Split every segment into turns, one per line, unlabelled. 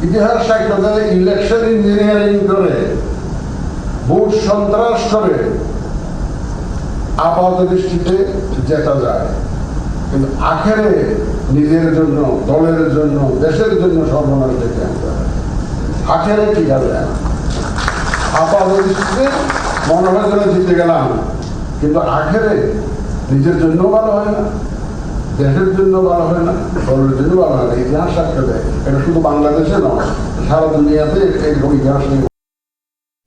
ইতিহাস সাহিত্যে election engineering করে, ভোট সন্ত্রাস করে আপাত দৃষ্টিতে জেতা যায়, কিন্তু আখেরে নিজের জন্য, দলের জন্য, দেশের জন্য সর্বনাশ ডেকে আনতে হয়। আখেরে কি হবে? আপাত দৃষ্টিতে মনে হয় যেন জিতে গেলাম, কিন্তু আখেরে নিজের জন্য ভালো হয় না, দেশের জন্য ভালো হয় না, দলের জন্য ভালো হয় না। ইতিহাস সাক্ষ্য দেয়, এটা শুধু বাংলাদেশে নয়, সারা দুনিয়াতে এরকম ইতিহাস নেই।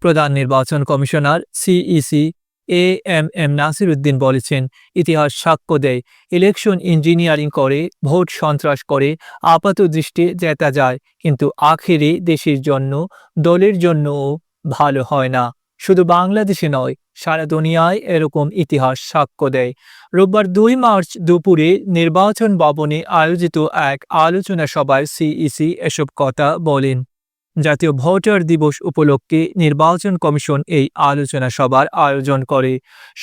প্রধান নির্বাচন commissioner CEC AMM Nasir Uddin বলেছেন, ইতিহাস সাক্ষ্য দেয় ইলেকশন ইঞ্জিনিয়ারিং করে, ভোট সন্ত্রাস করে আপাত দৃষ্টি জেতা যায়, কিন্তু আখেরে দেশের জন্য, দলের জন্যও ভালো হয় না। শুধু বাংলাদেশে নয়, সারা দুনিয়ায় এরকম ইতিহাস সাক্ষ্য দেয়। রোববার 2 মার্চ দুপুরে নির্বাচন ভবনে আয়োজিত এক আলোচনা সভায় সিইসি এসব কথা বলেন। জাতীয় ভোটার দিবস উপলক্ষে নির্বাচন কমিশন এই আলোচনা সভার আয়োজন করে।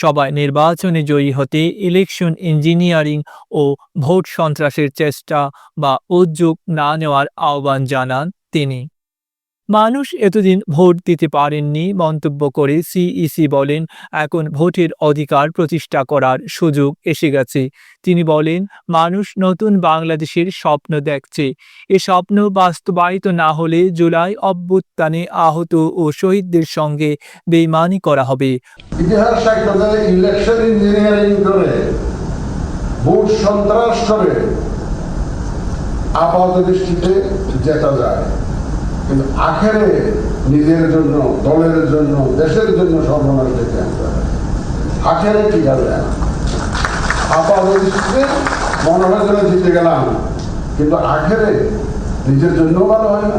সভায় নির্বাচনে জয়ী হতে ইলেকশন ইঞ্জিনিয়ারিং ও ভোট সন্ত্রাসের চেষ্টা বা উদ্যোগ না নেওয়ার আহ্বান জানান তিনি। মানুষ এতদিন ভোট দিতে পারেননি মন্তব্য করে সিইসি বলেন, এখন ভোটের অধিকার প্রতিষ্ঠা করার সুযোগ এসে গেছে। তিনি বলেন, মানুষ নতুন বাংলাদেশের স্বপ্ন দেখছে। এ স্বপ্ন বাস্তবায়িত না হলে জুলাই অভ্যুত্থানে আহত ও শহীদদের সঙ্গে বেইমানি করা হবে।
ইতিহাস সাহিত্যে ইলেকশন ইঞ্জিনিয়ারিং করে, ভোট সন্ত্রাস করে আপাত দৃষ্টিতে জেতা যায়, কিন্তু আখেরে নিজের জন্য, দলের জন্য, দেশের জন্য সর্বনাশ ডেকে আনতে হয়। আখেরে কি হবে? আপাত দৃষ্টিতে মনে হয় যেন জিতে গেলাম, কিন্তু আখেরে নিজের জন্য ভালো হয় না,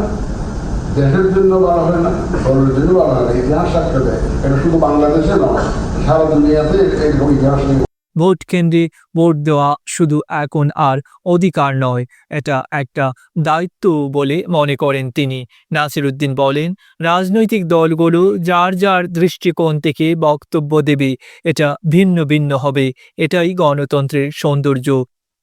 দেশের জন্য ভালো হয় না, দলের জন্য ভালো হয় না। ইতিহাস সাক্ষ্য দেয়, এটা শুধু বাংলাদেশে নয়, সারা দুনিয়াতে এরকম ইতিহাস নেই।
ভোট কেন্দ্রে ভোট দেওয়া শুধু এখন আর অধিকার নয়, এটা একটা দায়িত্ব বলে মনে করেন তিনি। নাসির উদ্দিন বলেন, রাজনৈতিক দলগুলো যার যার দৃষ্টিকোণ থেকে বক্তব্য দেবে, এটা ভিন্ন ভিন্ন হবে, এটাই গণতন্ত্রের সৌন্দর্য।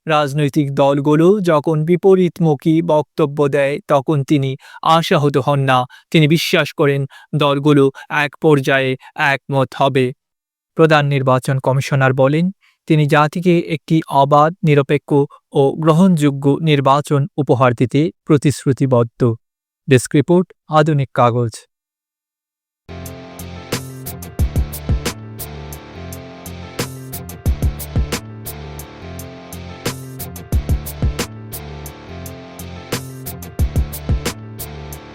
রাজনৈতিক দলগুলো যখন বিপরীতমুখী বক্তব্য দেয় তখন তিনি আশাহত হন না। তিনি বিশ্বাস করেন দলগুলো এক পর্যায়ে একমত হবে। প্রধান নির্বাচন কমিশনার বলেন, তিনি জাতিকে একটি অবাধ, নিরপেক্ষ ও গ্রহণযোগ্য নির্বাচন উপহার দিতে প্রতিশ্রুতিবদ্ধ। ডেস্ক রিপোর্ট, আধুনিক কাগজ।